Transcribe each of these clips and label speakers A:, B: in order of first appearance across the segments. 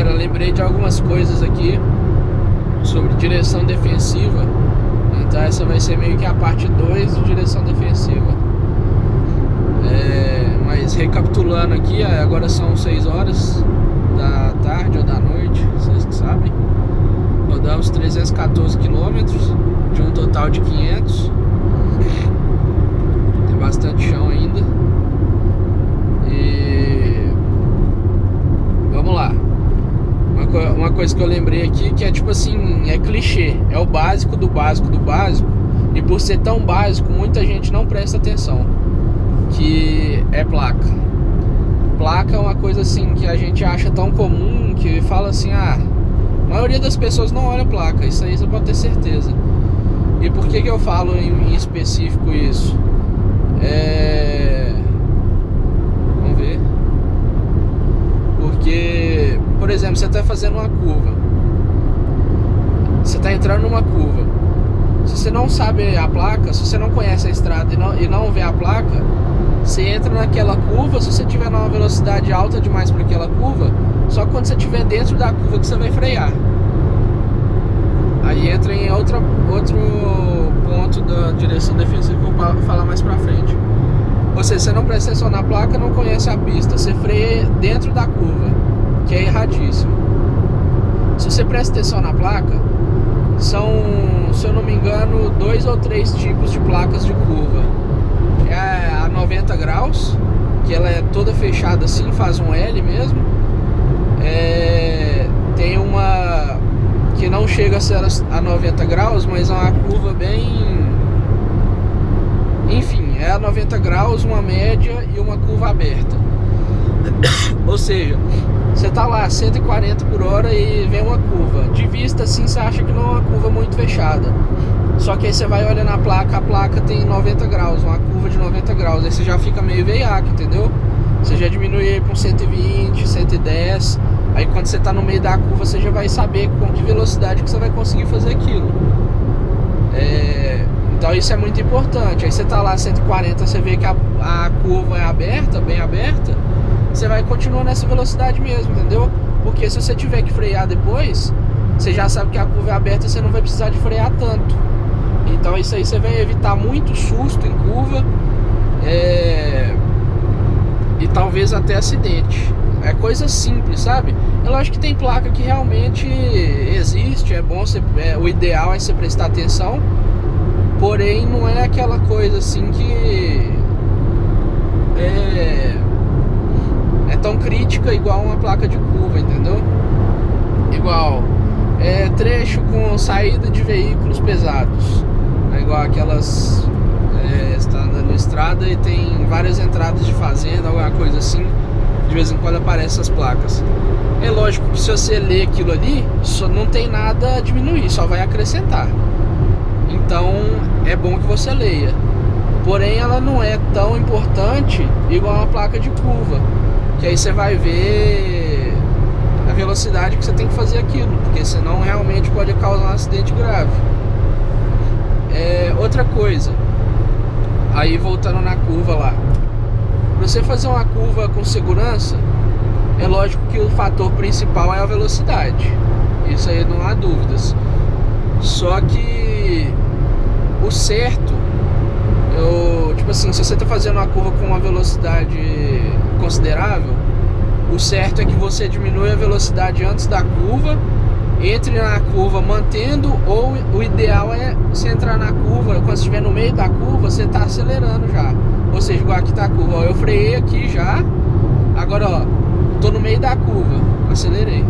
A: galera, lembrei de algumas coisas aqui sobre direção defensiva. Então essa vai ser meio que a parte 2 de direção defensiva. Mas recapitulando aqui, agora são 6 horas da tarde ou da noite, vocês que sabem. Rodamos 314 quilômetros de um total de 500. Tem bastante chão ainda. E vamos lá. Uma coisa que eu lembrei aqui, que é tipo assim, é clichê, é o básico do básico do básico. E por ser tão básico, muita gente não presta atenção, que é placa. Placa é uma coisa assim que a gente acha tão comum, que fala assim, a maioria das pessoas não olha placa. Isso aí você pode ter certeza. E por que eu falo em específico isso? Vamos ver. Porque, por exemplo, você está fazendo uma curva, você está entrando numa curva. Se você não sabe a placa, se você não conhece a estrada e não vê a placa, você entra naquela curva. Se você estiver numa velocidade alta demais para aquela curva, só quando você estiver dentro da curva que você vai frear. Aí entra em outro ponto da direção defensiva que eu vou falar mais pra frente. Ou seja, você não presta atenção na placa, não conhece a pista, você freia dentro da curva, que é erradíssimo. Se você presta atenção na placa, são, se eu não me engano, 2 ou 3 tipos de placas de curva. É a 90 graus, que ela é toda fechada assim, faz um L mesmo. Tem uma que não chega a ser a 90 graus, mas é uma curva bem... Enfim, é a 90 graus, uma média e uma curva aberta. Ou seja, você tá lá 140 por hora e vem uma curva. De vista assim, você acha que não é uma curva muito fechada. Só que aí você vai olhar na placa, a placa tem 90 graus, uma curva de 90 graus. Aí você já fica meio veiaco, entendeu? Você já diminui para 120, 110. Aí quando você tá no meio da curva, você já vai saber com que velocidade que você vai conseguir fazer aquilo. Então isso é muito importante. Aí você tá lá 140, você vê que a curva é aberta, bem aberta, você vai continuar nessa velocidade mesmo, entendeu? Porque se você tiver que frear depois, você já sabe que a curva é aberta e você não vai precisar de frear tanto. Então isso aí você vai evitar muito susto em curva, e talvez até acidente. É coisa simples, sabe? É lógico que tem placa que realmente existe, é bom, o ideal é você prestar atenção. Porém, não é aquela coisa assim que é tão crítica igual uma placa de curva, entendeu? Igual trecho com saída de veículos pesados. É igual aquelas... você está andando na estrada e tem várias entradas de fazenda, alguma coisa assim. De vez em quando aparecem essas placas. É lógico que se você ler aquilo ali, só não tem nada a diminuir, só vai acrescentar. Então é bom que você leia. Porém ela não é tão importante igual uma placa de curva, que aí você vai ver a velocidade que você tem que fazer aquilo, porque senão realmente pode causar um acidente grave. Outra coisa, aí voltando na curva lá, para você fazer uma curva com segurança, é lógico que o fator principal é a velocidade. Isso aí não há dúvidas. Só que o certo, tipo assim, se você está fazendo uma curva com uma velocidade considerável, o certo é que você diminui a velocidade antes da curva, entre na curva mantendo, ou o ideal é você entrar na curva, quando você estiver no meio da curva, você está acelerando já. Ou seja, igual aqui tá a curva, ó, eu freiei aqui já, agora ó, tô no meio da curva, acelerei.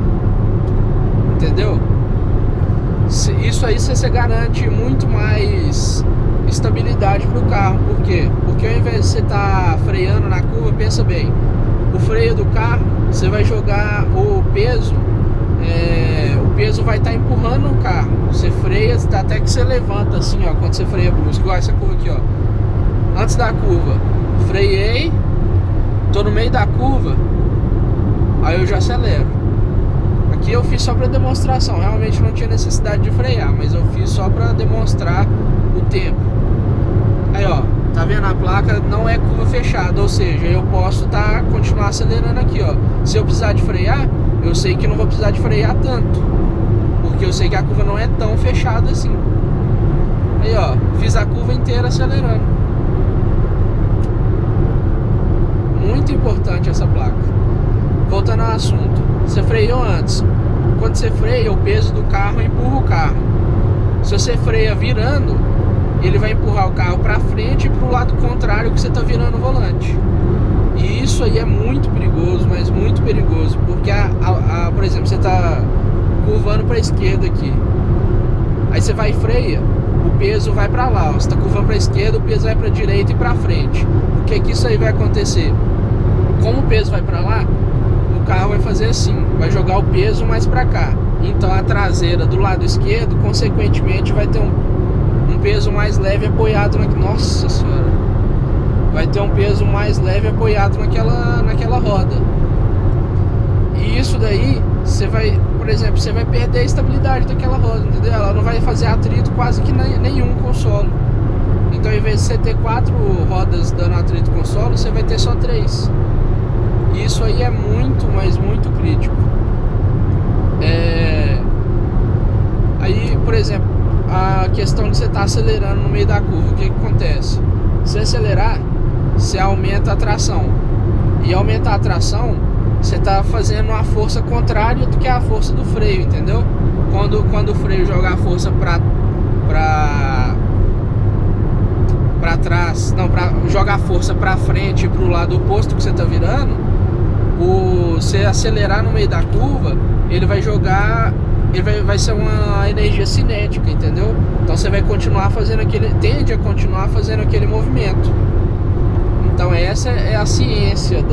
A: Entendeu? Isso aí você garante muito mais estabilidade pro carro. Por quê? Porque ao invés de você estar freando na curva, pensa bem, o freio do carro, você vai jogar o peso vai estar empurrando o carro. Você freia, até que você levanta assim, ó, quando você freia brusco, igual essa curva aqui, ó. Antes da curva, freiei, tô no meio da curva, aí eu já acelero. Aqui eu fiz só para demonstração, realmente não tinha necessidade de frear, mas eu fiz só para demonstrar o tempo. Aí ó, Tá vendo? A placa não é curva fechada, ou seja, eu posso continuar acelerando aqui, ó. Se eu precisar de frear, eu sei que não vou precisar de frear tanto, porque eu sei que a curva não é tão fechada assim. Aí, ó, fiz a curva inteira acelerando. Muito importante essa placa. Voltando ao assunto, você freou antes. Quando você freia, o peso do carro empurra o carro. Se você freia virando, ele vai empurrar o carro para frente e para o lado contrário que você está virando o volante. E isso aí é muito perigoso, mas muito perigoso, porque por exemplo, você está curvando para a esquerda aqui, aí você vai e freia, o peso vai para lá, ó. Você está curvando para a esquerda, o peso vai para a direita e para frente. O que é que isso aí vai acontecer? Como o peso vai para lá, o carro vai fazer assim, vai jogar o peso mais para cá. Então a traseira do lado esquerdo, consequentemente, vai ter um peso mais leve apoiado Nossa senhora, vai ter um peso mais leve apoiado naquela roda. E isso daí, você vai, por exemplo, você vai perder a estabilidade daquela roda, entendeu? Ela não vai fazer atrito quase que nenhum com o solo. Então, ao invés de você ter 4 rodas dando atrito com o solo, você vai ter só 3. E isso aí é muito, mas muito crítico. Aí, por exemplo, a questão de você estar acelerando no meio da curva, o que acontece? Se acelerar, você aumenta a tração. E aumentar a tração, você está fazendo uma força contrária do que a força do freio, entendeu? Quando o freio joga a força para trás, não, jogar a força para frente e para o lado oposto que você está virando, você acelerar no meio da curva, ele vai jogar, vai ser uma energia cinética, entendeu? Então você vai continuar fazendo tende a continuar fazendo aquele movimento. Então essa é a ciência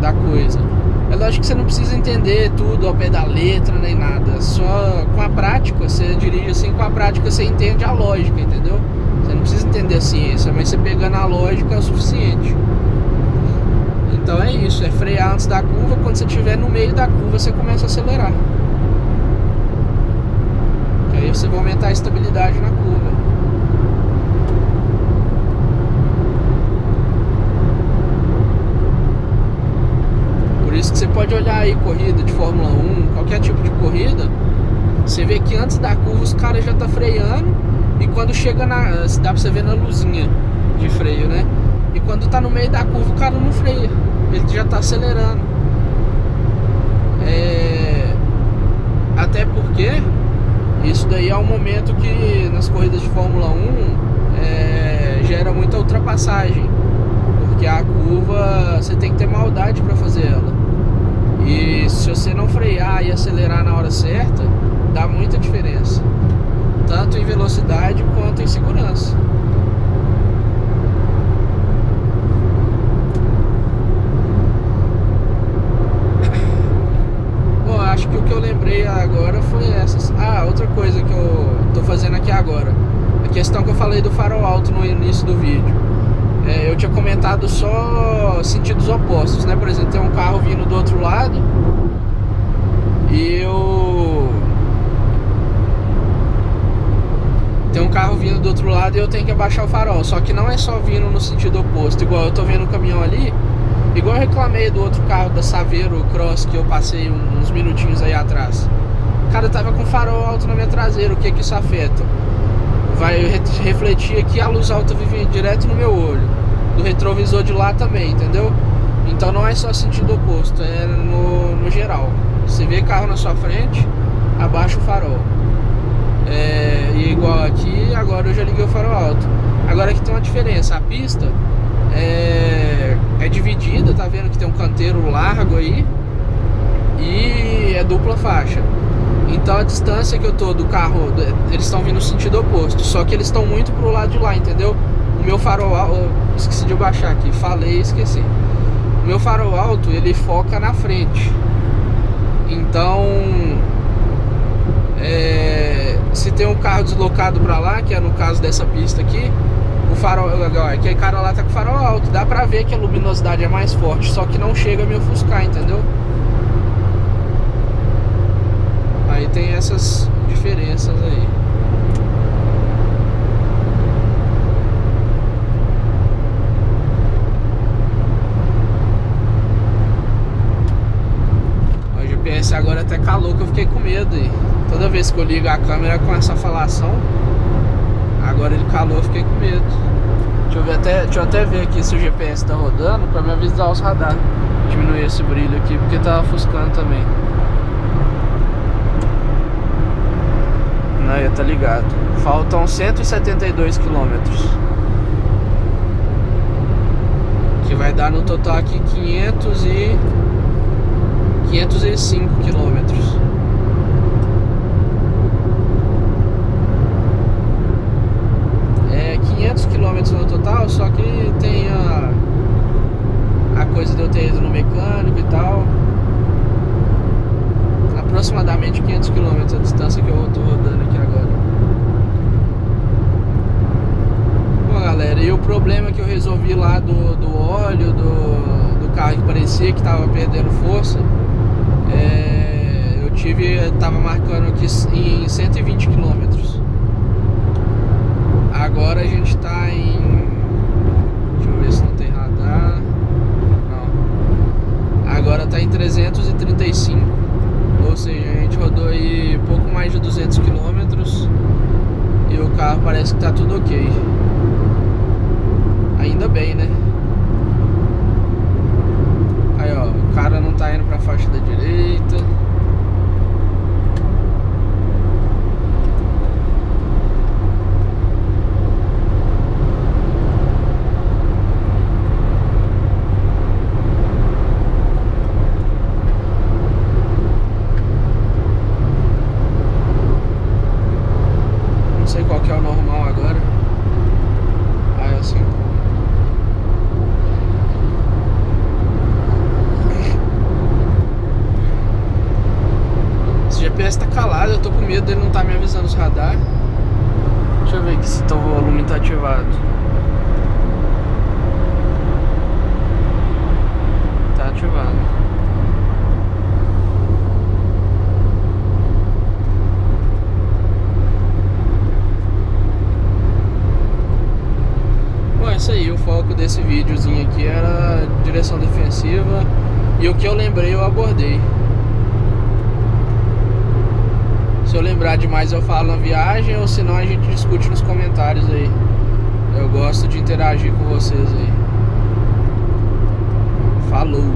A: da coisa. É lógico que você não precisa entender tudo ao pé da letra nem nada. Só com a prática, você dirige assim, com a prática você entende a lógica, entendeu? Você não precisa entender a ciência, mas você pegando a lógica é o suficiente. Então é isso, é frear antes da curva. Quando você estiver no meio da curva, você começa a acelerar. Aí você vai aumentar a estabilidade na curva. Por isso que você pode olhar aí corrida de Fórmula 1, qualquer tipo de corrida, você vê que antes da curva os caras já estão freando, e quando chega dá pra você ver na luzinha de freio, né? E quando tá no meio da curva o cara não freia, ele já tá acelerando. Até porque isso daí é um momento que nas corridas de Fórmula 1 gera muita ultrapassagem, porque a curva você tem que ter maldade para fazer ela. E se você não frear e acelerar na hora certa, dá muita diferença, tanto em velocidade quanto em segurança. Bom, acho que o que eu lembrei agora foi essas. Outra coisa que eu tô fazendo aqui agora, a questão que eu falei do farol alto no início do vídeo. Eu tinha comentado só sentidos opostos, né? Por exemplo, tem um carro vindo do outro lado e eu tenho que abaixar o farol. Só que não é só vindo no sentido oposto, igual eu tô vendo o caminhão ali, igual eu reclamei do outro carro da Saveiro Cross que eu passei uns minutinhos aí atrás. O cara tava com farol alto na minha traseira. O que isso afeta? Vai refletir aqui, a luz alta vive direto no meu olho, do retrovisor de lá também, entendeu? Então não é só sentido oposto, é no geral. Você vê carro na sua frente, abaixa o farol. E igual aqui, agora eu já liguei o farol alto. Agora aqui tem uma diferença, a pista é dividida, tá vendo que tem um canteiro largo aí, e é dupla faixa. Então a distância que eu tô do carro, eles estão vindo no sentido oposto, só que eles estão muito pro lado de lá, entendeu? O meu farol alto, esqueci de baixar aqui, falei e esqueci. O meu farol alto, ele foca na frente. Então, se tem um carro deslocado pra lá, que é no caso dessa pista aqui, o farol, aquele cara lá tá com o farol alto, dá pra ver que a luminosidade é mais forte, só que não chega a me ofuscar, entendeu? Aí tem essas diferenças aí. Esse agora até calou que eu fiquei com medo. E toda vez que eu ligo a câmera com essa falação, agora ele calou, eu fiquei com medo. Deixa eu até ver aqui se o GPS tá rodando pra me avisar os radar. Diminuir esse brilho aqui porque tá ofuscando também. Aí, tá ligado. Faltam 172 quilômetros. Que vai dar no total aqui 505 quilômetros. É 500 quilômetros no total, só que tem a coisa de eu ter ido no mecânico e tal. Aproximadamente 500 km a distância que eu tô rodando aqui agora. Bom, galera, e o problema que eu resolvi lá do óleo do carro que parecia que tava perdendo força, tava marcando aqui em 120 km. Agora a gente tá em... Deixa eu ver se não tem radar. Não. Agora tá em 335. Ou seja, a gente rodou aí pouco mais de 200 quilômetros e o carro parece que tá tudo ok. Ainda bem, né? Aí, ó, o cara não tá indo pra faixa da direita. Não sei qual que é o normal agora. Ah, é assim. Esse GPS tá calado, eu tô com medo dele não tá me avisando os radar. Deixa eu ver aqui se o volume tá ativado. Tá ativado. Isso aí, o foco desse videozinho aqui era direção defensiva e o que eu lembrei eu abordei. Se eu lembrar demais eu falo na viagem, ou senão a gente discute nos comentários aí. Eu gosto de interagir com vocês aí. Falou!